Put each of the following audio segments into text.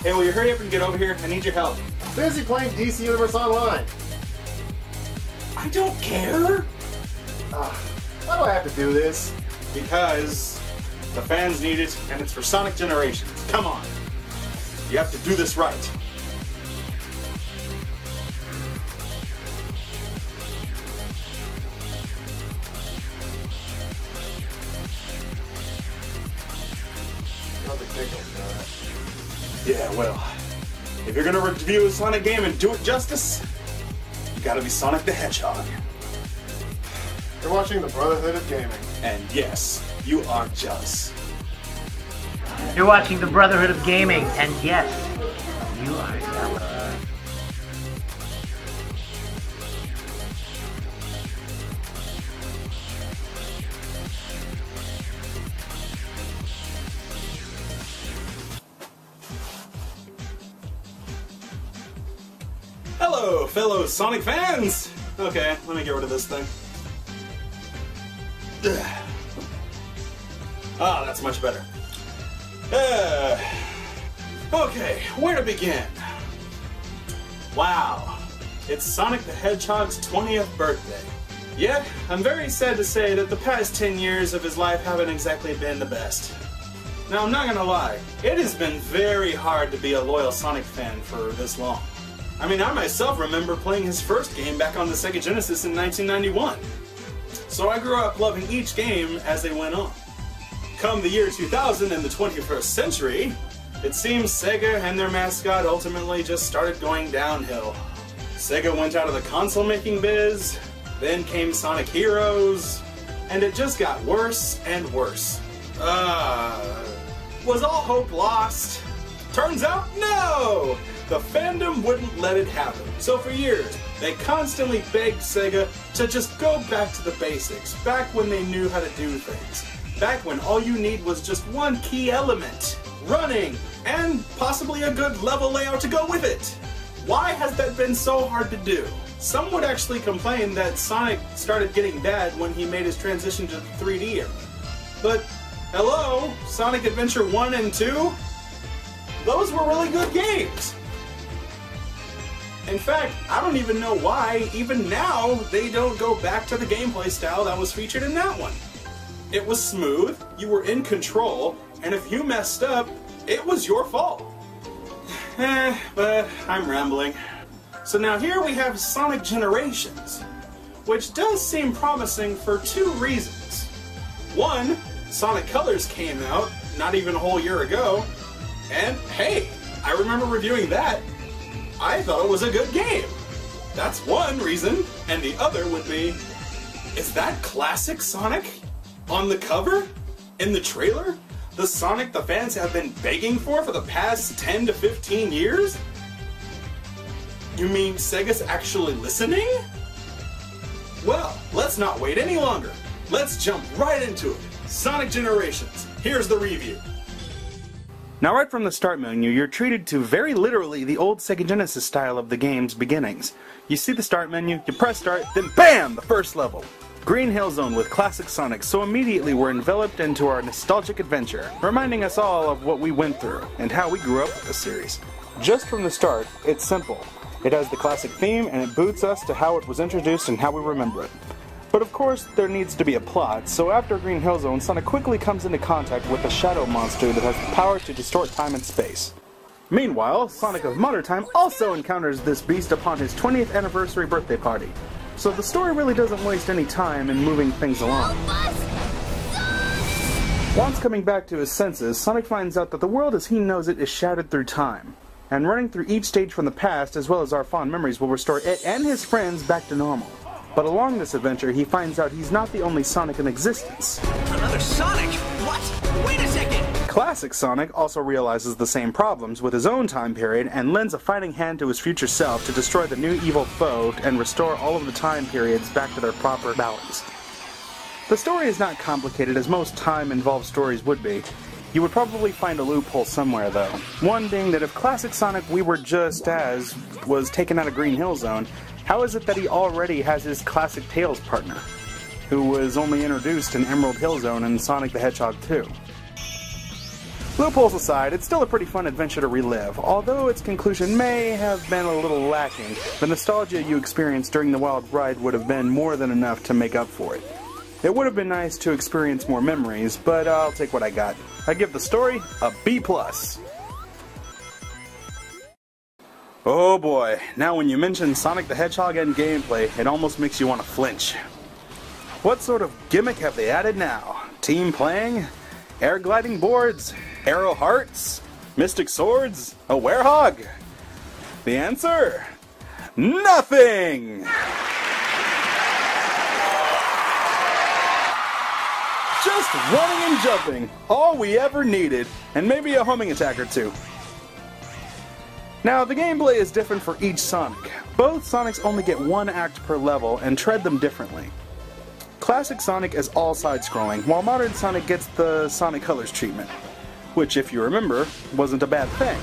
Hey, will you hurry up and get over here? I need your help. Busy playing DC Universe Online. I don't care. Why do I have to do this? Because the fans need it, and it's for Sonic Generations. Come on. You have to do this right. Yeah, well, if you're gonna review a Sonic game and do it justice, you gotta be Sonic the Hedgehog. You're watching the Brotherhood of Gaming. And yes, you are jealous. You're watching the Brotherhood of Gaming, and yes, you are jealous. Hello, fellow Sonic fans! Okay, let me get rid of this thing. Ah, that's much better. Okay, where to begin? Wow, it's Sonic the Hedgehog's 20th birthday. Yet, I'm very sad to say that the past 10 years of his life haven't exactly been the best. Now, I'm not gonna lie, it has been very hard to be a loyal Sonic fan for this long. I mean, I myself remember playing his first game back on the Sega Genesis in 1991. So I grew up loving each game as they went on. Come the year 2000 and the 21st century, it seems Sega and their mascot ultimately just started going downhill. Sega went out of the console making biz, then came Sonic Heroes, and it just got worse and worse. Was all hope lost? Turns out, no! The fandom wouldn't let it happen. So for years, they constantly begged Sega to just go back to the basics, back when they knew how to do things. Back when all you need was just one key element, running, and possibly a good level layout to go with it. Why has that been so hard to do? Some would actually complain that Sonic started getting bad when he made his transition to the 3D era. But, hello, Sonic Adventure 1 and 2? Those were really good games. In fact, I don't even know why, even now, they don't go back to the gameplay style that was featured in that one. It was smooth, you were in control, and if you messed up, it was your fault. But I'm rambling. So now here we have Sonic Generations, which does seem promising for two reasons. One, Sonic Colors came out not even a whole year ago, and hey, I remember reviewing that. I thought it was a good game. That's one reason, and the other would be, is that classic Sonic on the cover? In the trailer? The Sonic the fans have been begging for the past 10 to 15 years? You mean Sega's actually listening? Well, let's not wait any longer. Let's jump right into it. Sonic Generations, here's the review. Now right from the start menu, you're treated to very literally the old Sega Genesis style of the game's beginnings. You see the start menu, you press start, then BAM! The first level. Green Hill Zone with classic Sonic, so immediately we're enveloped into our nostalgic adventure, reminding us all of what we went through, and how we grew up with the series. Just from the start, it's simple. It has the classic theme, and it boots us to how it was introduced and how we remember it. But of course, there needs to be a plot, so after Green Hill Zone, Sonic quickly comes into contact with a shadow monster that has the power to distort time and space. Meanwhile, Sonic of Modern Time also encounters this beast upon his 20th anniversary birthday party. So the story really doesn't waste any time in moving things along. Once coming back to his senses, Sonic finds out that the world as he knows it is shattered through time. And running through each stage from the past, as well as our fond memories, will restore it and his friends back to normal. But along this adventure, he finds out he's not the only Sonic in existence. Another Sonic? What? Wait a second! Classic Sonic also realizes the same problems with his own time period and lends a fighting hand to his future self to destroy the new evil foe and restore all of the time periods back to their proper balance. The story is not complicated as most time-involved stories would be. You would probably find a loophole somewhere though. One being that if Classic Sonic We Were Just As was taken out of Green Hill Zone, how is it that he already has his classic Tails partner, who was only introduced in Emerald Hill Zone and Sonic the Hedgehog 2? Loopholes aside, it's still a pretty fun adventure to relive, although its conclusion may have been a little lacking. The nostalgia you experienced during the wild ride would have been more than enough to make up for it. It would have been nice to experience more memories, but I'll take what I got. I give the story a B+. Oh boy, now when you mention Sonic the Hedgehog and gameplay, it almost makes you want to flinch. What sort of gimmick have they added now? Team playing? Air gliding boards? Arrow hearts? Mystic swords? A werehog? The answer? Nothing! Just running and jumping, all we ever needed, and maybe a homing attack or two. Now, the gameplay is different for each Sonic. Both Sonics only get one act per level and tread them differently. Classic Sonic is all side-scrolling, while modern Sonic gets the Sonic Colors treatment, which, if you remember, wasn't a bad thing.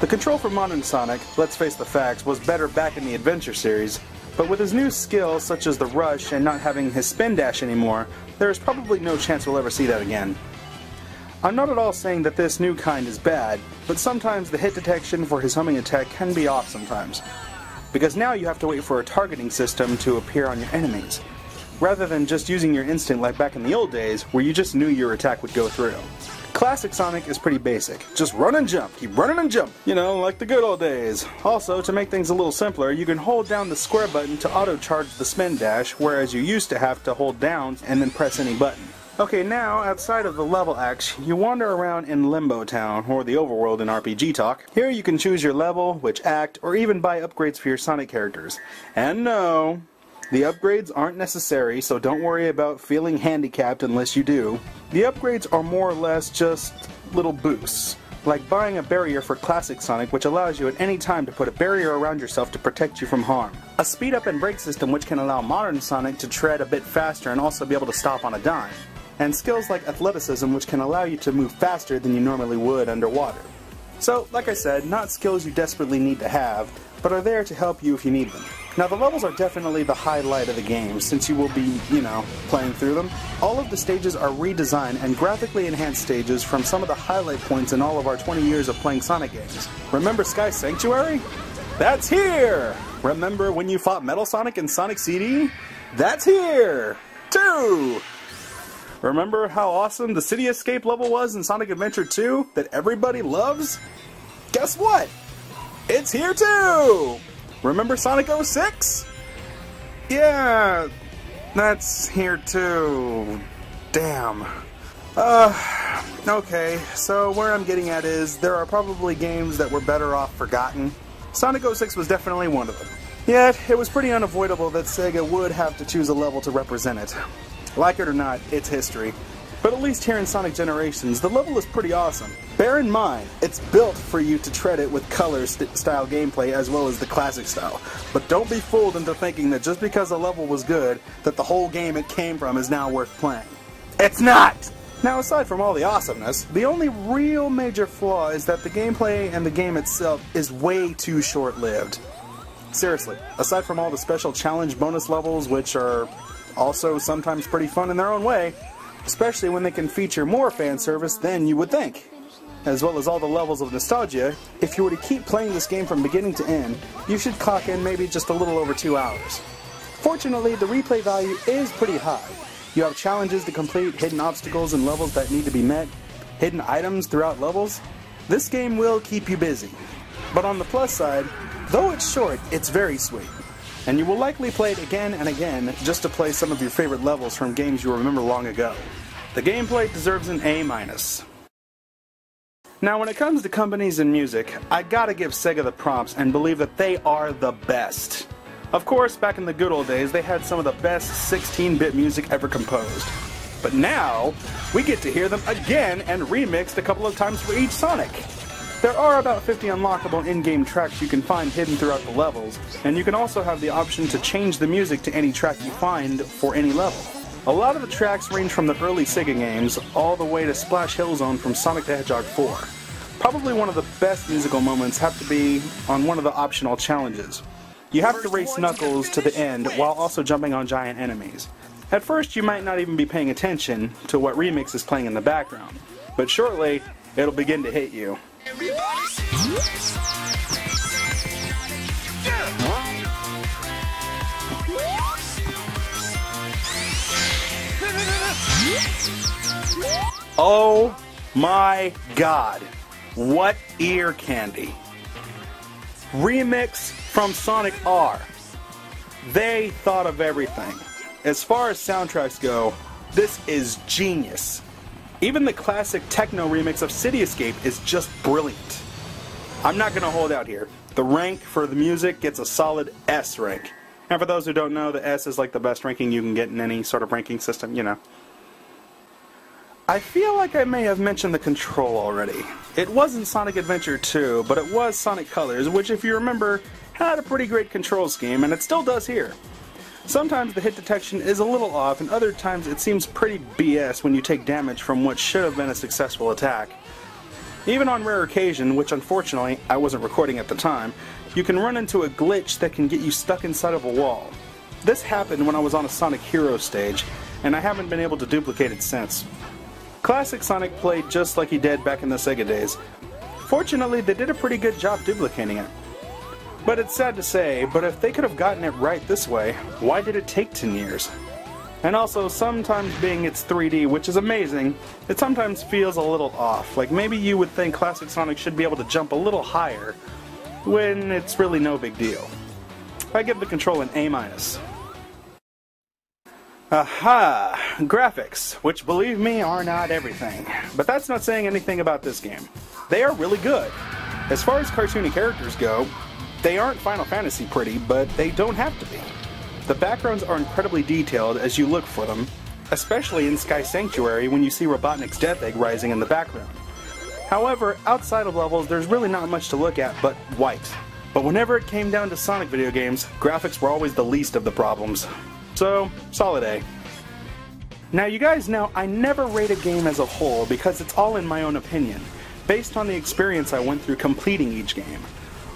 The control for modern Sonic, let's face the facts, was better back in the Adventure series, but with his new skills such as the Rush and not having his Spin Dash anymore, there is probably no chance we'll ever see that again. I'm not at all saying that this new kind is bad, but sometimes the hit detection for his homing attack can be off sometimes. Because now you have to wait for a targeting system to appear on your enemies, rather than just using your instinct like back in the old days where you just knew your attack would go through. Classic Sonic is pretty basic. Just run and jump, keep running and jump, you know, like the good old days. Also, to make things a little simpler, you can hold down the square button to auto-charge the spin dash, whereas you used to have to hold down and then press any button. Okay, now, outside of the level acts, you wander around in Limbo Town, or the overworld in RPG talk. Here you can choose your level, which act, or even buy upgrades for your Sonic characters. And no, the upgrades aren't necessary, so don't worry about feeling handicapped unless you do. The upgrades are more or less just little boosts, like buying a barrier for Classic Sonic, which allows you at any time to put a barrier around yourself to protect you from harm. A speed up and brake system which can allow modern Sonic to tread a bit faster and also be able to stop on a dime. And skills like athleticism which can allow you to move faster than you normally would underwater. So, like I said, not skills you desperately need to have, but are there to help you if you need them. Now, the levels are definitely the highlight of the game, since you will be, playing through them. All of the stages are redesigned and graphically enhanced stages from some of the highlight points in all of our 20 years of playing Sonic games. Remember Sky Sanctuary? That's here! Remember when you fought Metal Sonic in Sonic CD? That's here! Too! Remember how awesome the City Escape level was in Sonic Adventure 2 that everybody loves? Guess what? It's here too! Remember Sonic 06? Yeah, that's here too. Damn. Okay, so where I'm getting at is there are probably games that were better off forgotten. Sonic 06 was definitely one of them. Yet, it was pretty unavoidable that Sega would have to choose a level to represent it. Like it or not, it's history. But at least here in Sonic Generations, the level is pretty awesome. Bear in mind, it's built for you to tread it with color-style gameplay as well as the classic style. But don't be fooled into thinking that just because a level was good, that the whole game it came from is now worth playing. It's not! Now, aside from all the awesomeness, the only real major flaw is that the gameplay and the game itself is way too short-lived. Seriously, aside from all the special challenge bonus levels, which are also sometimes pretty fun in their own way, especially when they can feature more fan service than you would think. As well as all the levels of nostalgia, if you were to keep playing this game from beginning to end, you should clock in maybe just a little over 2 hours. Fortunately, the replay value is pretty high. You have challenges to complete, hidden obstacles and levels that need to be met, hidden items throughout levels. This game will keep you busy. But on the plus side, though it's short, it's very sweet. And you will likely play it again and again just to play some of your favorite levels from games you remember long ago. The gameplay deserves an A-. Now, when it comes to companies and music, I gotta give Sega the props and believe that they are the best. Of course, back in the good old days, they had some of the best 16-bit music ever composed. But now, we get to hear them again and remixed a couple of times for each Sonic. There are about 50 unlockable in-game tracks you can find hidden throughout the levels, and you can also have the option to change the music to any track you find for any level. A lot of the tracks range from the early Sega games all the way to Splash Hill Zone from Sonic the Hedgehog 4. Probably one of the best musical moments have to be on one of the optional challenges. You have to race Knuckles to the end while also jumping on giant enemies. At first you might not even be paying attention to what remix is playing in the background, but shortly it'll begin to hit you. Oh my God, what ear candy. Remix from Sonic R. They thought of everything. As far as soundtracks go, this is genius. Even the classic techno remix of Cityscape is just brilliant. I'm not going to hold out here. The rank for the music gets a solid S rank. And for those who don't know, the S is like the best ranking you can get in any sort of ranking system, you know. I feel like I may have mentioned the control already. It wasn't Sonic Adventure 2, but it was Sonic Colors, which if you remember, had a pretty great control scheme, and it still does here. Sometimes the hit detection is a little off, and other times it seems pretty BS when you take damage from what should have been a successful attack. Even on rare occasion, which unfortunately I wasn't recording at the time, you can run into a glitch that can get you stuck inside of a wall. This happened when I was on a Sonic Heroes stage, and I haven't been able to duplicate it since. Classic Sonic played just like he did back in the Sega days. Fortunately, they did a pretty good job duplicating it. But it's sad to say, but if they could have gotten it right this way, why did it take 10 years? And also, sometimes being it's 3D, which is amazing, it sometimes feels a little off. Like maybe you would think Classic Sonic should be able to jump a little higher, when it's really no big deal. I give the control an A-. Aha! Graphics, which believe me are not everything. But that's not saying anything about this game. They are really good. As far as cartoony characters go, they aren't Final Fantasy pretty, but they don't have to be. The backgrounds are incredibly detailed as you look for them, especially in Sky Sanctuary when you see Robotnik's Death Egg rising in the background. However, outside of levels, there's really not much to look at but white. But whenever it came down to Sonic video games, graphics were always the least of the problems. So, solid A. Now you guys know I never rate a game as a whole because it's all in my own opinion, based on the experience I went through completing each game.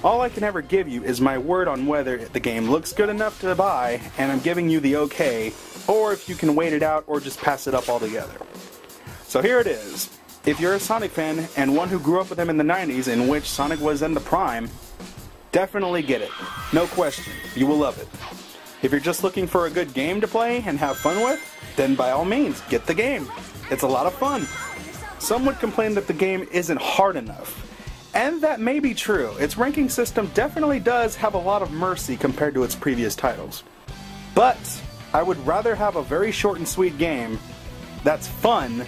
All I can ever give you is my word on whether the game looks good enough to buy, and I'm giving you the okay, or if you can wait it out or just pass it up altogether. So here it is. If you're a Sonic fan, and one who grew up with him in the 90s in which Sonic was in the prime, definitely get it. No question. You will love it. If you're just looking for a good game to play and have fun with, then by all means, get the game. It's a lot of fun. Some would complain that the game isn't hard enough. And that may be true. Its ranking system definitely does have a lot of mercy compared to its previous titles. But I would rather have a very short and sweet game that's fun,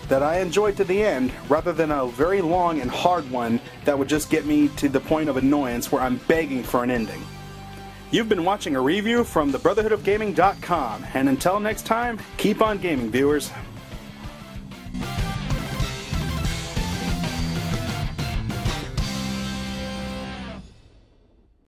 that I enjoyed to the end, rather than a very long and hard one that would just get me to the point of annoyance where I'm begging for an ending. You've been watching a review from thebrotherhoodofgaming.com, and until next time, keep on gaming, viewers.